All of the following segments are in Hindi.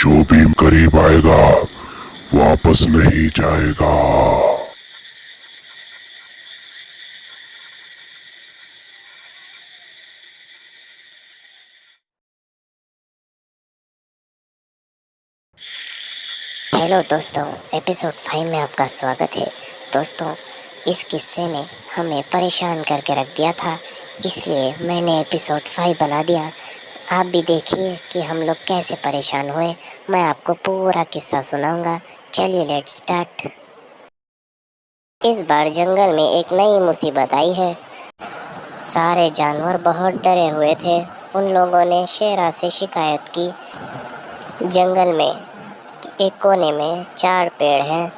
जो भी करीब आएगा वापस नहीं जाएगा। हेलो दोस्तों, एपिसोड 5 में आपका स्वागत है। दोस्तों, इस किस्से ने हमें परेशान करके रख दिया था, इसलिए मैंने एपिसोड 5 बना दिया। आप भी देखिए कि हम लोग कैसे परेशान हुए। मैं आपको पूरा किस्सा सुनाऊंगा। चलिए लेट्स स्टार्ट। इस बार जंगल में एक नई मुसीबत आई है। सारे जानवर बहुत डरे हुए थे। उन लोगों ने शेरा से शिकायत की। जंगल में एक कोने में 4 पेड़ हैं।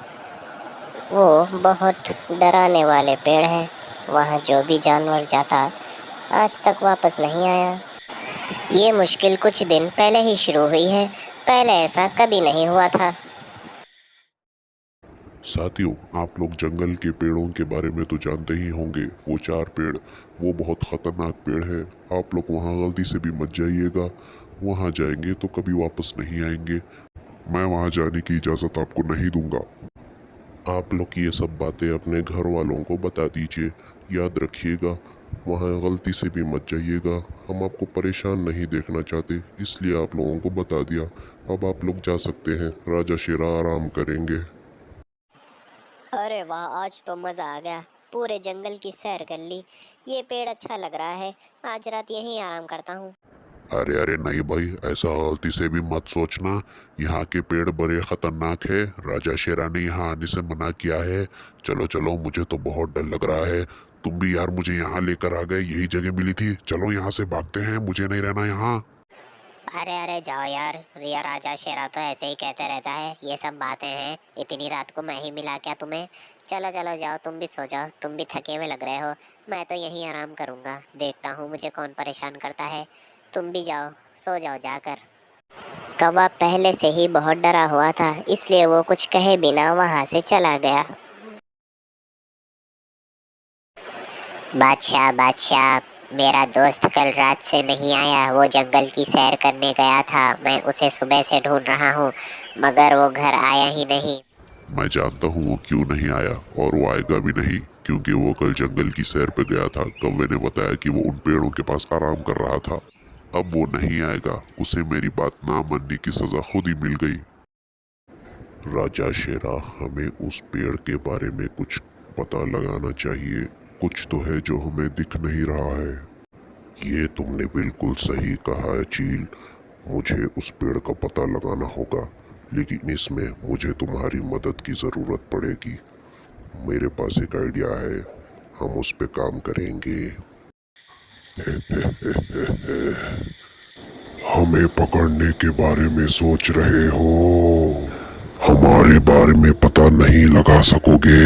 वो बहुत डराने वाले पेड़ हैं। वहाँ जो भी जानवर जाता आज तक वापस नहीं आया। ये मुश्किल कुछ दिन पहले ही शुरू हुई है। पहले ऐसा कभी नहीं हुआ था। साथियों, आप लोग जंगल के पेड़ों के बारे में तो जानते ही होंगे। वो 4 पेड़, वो बहुत ख़तरनाक पेड़ है। आप लोग वहाँ गलती से भी मत जाइएगा। वहाँ जाएंगे तो कभी वापस नहीं आएंगे। मैं वहाँ जाने की इजाज़त आपको नहीं दूंगा। आप लोग ये सब बातें अपने घर वालों को बता दीजिए। याद रखिएगा, वहाँ गलती से भी मत जाइएगा। हम आपको परेशान नहीं देखना चाहते, इसलिए आप लोगों को बता दिया। अब आप लोग जा सकते हैं। राजा शेरा आराम करेंगे। अरे वाह, आज तो मज़ा आ गया। पूरे जंगल की सैर कर ली। ये पेड़ अच्छा लग रहा है। आज रात यहीं आराम करता हूँ। अरे अरे नहीं भाई, ऐसा गलती से भी मत सोचना। यहाँ के पेड़ बड़े खतरनाक है। राजा शेरा ने यहाँ आने से मना किया है। चलो चलो, मुझे तो बहुत डर लग रहा है। तुम भी यार मुझे यहाँ लेकर आ गए, यही जगह मिली थी। चलो यहाँ से भागते हैं, मुझे नहीं रहना यहाँ। अरे अरे जाओ यार। रिया राजा शेरा तो ऐसे ही कहते रहता है। ये सब बातें हैं। इतनी रात को मैं ही मिला क्या तुम्हें? चलो चलो जाओ, तुम भी सो जाओ। तुम भी थके हुए लग रहे हो। मैं तो यहीं आराम करूँगा। देखता हूँ मुझे कौन परेशान करता है। तुम भी जाओ, सो जाओ जाकर। कौवा पहले से ही बहुत डरा हुआ था, इसलिए वो कुछ कहे बिना वहाँ से चला गया। बादशाह बादशाह, मेरा दोस्त कल रात से नहीं आया। वो जंगल की सैर करने गया था। मैं उसे सुबह से ढूंढ रहा हूँ, मगर वो घर आया ही नहीं। मैं जानता हूँ वो क्यों नहीं आया, और वो आएगा भी नहीं, क्योंकि वो कल जंगल की सैर पे गया था। कौवे ने बताया कि वो उन पेड़ों के पास आराम कर रहा था। अब वो नहीं आएगा। उसे मेरी बात ना मानने की सजा खुद ही मिल गई। राजा शेरा, हमें उस पेड़ के बारे में कुछ पता लगाना चाहिए। कुछ तो है जो हमें दिख नहीं रहा है। ये तुमने बिल्कुल सही कहा है चील। मुझे उस पेड़ का पता लगाना होगा, लेकिन इसमें मुझे तुम्हारी मदद की ज़रूरत पड़ेगी। मेरे पास एक आइडिया है, हम उस पे काम करेंगे। हमें पकड़ने के बारे में सोच रहे हो? हमारे बारे में पता नहीं लगा सकोगे।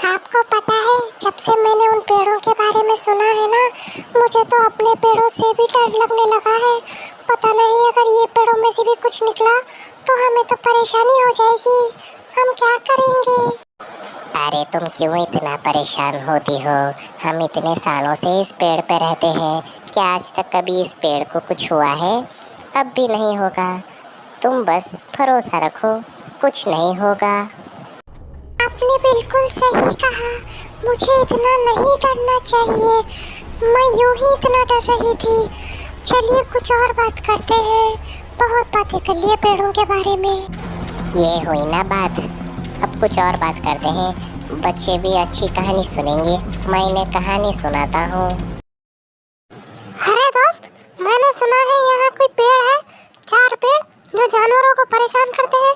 आपको पता है, जब से मैंने उन पेड़ों के बारे में सुना है ना, मुझे तो अपने पेड़ों से भी डर लगने लगा है। पता नहीं अगर ये पेड़ों में से भी कुछ निकला तो हमें तो परेशानी हो जाएगी। हम क्या करेंगे? अरे तुम क्यों इतना परेशान होती हो? हम इतने सालों से इस पेड़ पे रहते हैं। क्या आज तक कभी इस पेड़ को कुछ हुआ है? अब भी नहीं होगा। तुम बस भरोसा रखो, कुछ नहीं होगा। आपने बिल्कुल सही कहा। मुझे इतना नहीं डरना चाहिए। मैं यूं ही इतना डर रही थी। चलिए कुछ और बात करते हैं। बहुत बातें कर लिए पेड़ों के बारे में। ये हुई ना बात, अब कुछ और बात करते हैं। बच्चे भी अच्छी कहानी सुनेंगे। मैं इन्हें कहानी सुनाता हूँ। अरे दोस्त, मैंने सुना है यहाँ कोई पेड़ है, 4 पेड़ जो जानवरों को परेशान करते हैं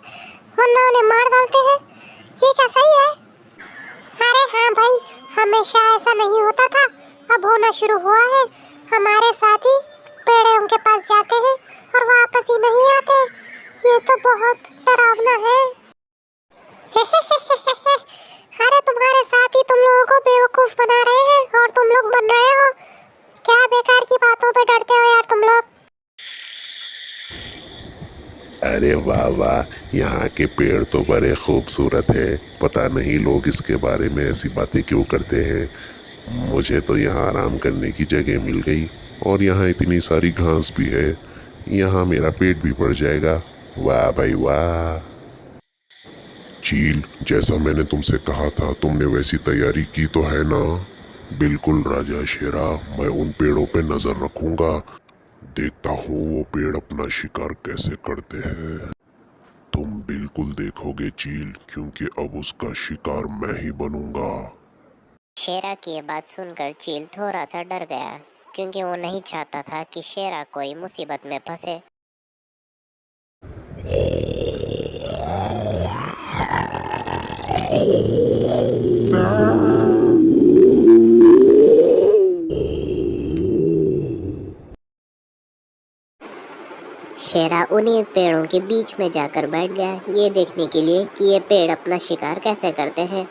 वरना उन्हें मार डालते हैं। ये क्या सही है? अरे हाँ भाई, हमेशा ऐसा नहीं होता था, अब होना शुरू हुआ है। हमारे साथी पेड़ों के पास जाते हैं और वापस ही नहीं आते। ये तो बहुत डरावना है। अरे तुम्हारे साथी तुम लोगों को बेवकूफ बना रहे हैं और तुम लोग बन रहे हो। क्या बेकार की बातों पे डरते हो यार तुम लोग। अरे वाह वाह, यहाँ के पेड़ तो बड़े खूबसूरत है। पता नहीं लोग इसके बारे में ऐसी बातें क्यों करते हैं। मुझे तो यहाँ आराम करने की जगह मिल गई और यहाँ इतनी सारी घास भी है। यहाँ मेरा पेट भी भर जाएगा। वाह भाई वाह। चील, जैसा मैंने तुमसे कहा था तुमने वैसी तैयारी की तो है ना? बिल्कुल राजा शेरा, मैं उन पेड़ों पे नजर रखूंगा। देखता हूँ वो पेड़ अपना शिकार कैसे करते हैं। तुम बिल्कुल देखोगे चील, क्योंकि अब उसका शिकार मैं ही बनूंगा। शेरा की ये बात सुनकर चील थोड़ा सा डर गया, क्योंकि वो नहीं चाहता था कि शेरा कोई मुसीबत में फंसे। शेरा उन्हीं पेड़ों के बीच में जाकर बैठ गया, ये देखने के लिए कि ये पेड़ अपना शिकार कैसे करते हैं।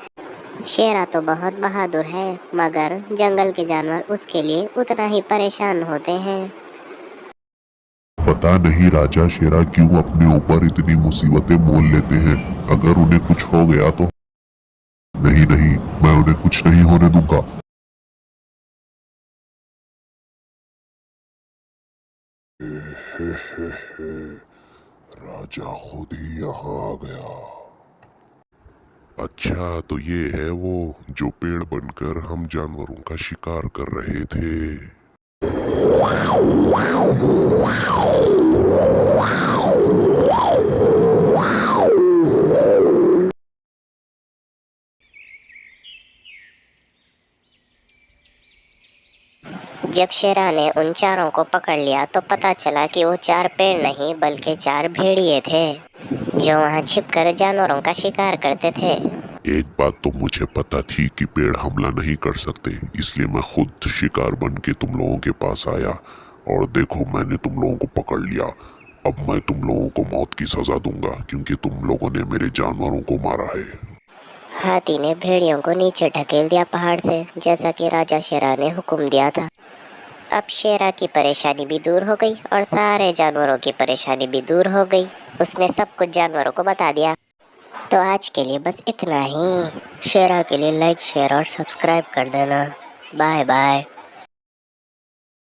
शेरा तो बहुत बहादुर है, मगर जंगल के जानवर उसके लिए उतना ही परेशान होते हैं। पता नहीं राजा शेरा क्यों अपने ऊपर इतनी मुसीबतें मोल लेते हैं। अगर उन्हें कुछ हो गया तो? नहीं नहीं, मैं उन्हें कुछ नहीं होने दूंगा। राजा खुद ही यहाँ आ गया। अच्छा, तो ये है वो जो पेड़ बनकर हम जानवरों का शिकार कर रहे थे। जब शेरा ने उन चारों को पकड़ लिया तो पता चला कि वो 4 पेड़ नहीं बल्कि 4 भेड़िए थे, जो वहां छिपकर जानवरों का शिकार करते थे। एक बात तो मुझे पता थी कि पेड़ हमला नहीं कर सकते, इसलिए मैं खुद शिकार बन के तुम लोगों के पास आया। और देखो, मैंने तुम लोगों को पकड़ लिया। अब मैं तुम लोगों को मौत की सजा दूंगा, क्योंकि तुम लोगों ने मेरे जानवरों को मारा है। हाथी ने भेड़ियों को नीचे ढकेल दिया पहाड़ से, जैसा कि राजा शेरा ने हुक्म दिया था। अब शेरा की परेशानी भी दूर हो गई और सारे जानवरों की परेशानी भी दूर हो गई। उसने सब कुछ जानवरों को बता दिया। तो आज के लिए बस इतना ही। शेरा के लिए लाइक, शेयर और सब्सक्राइब कर देना। Bye bye.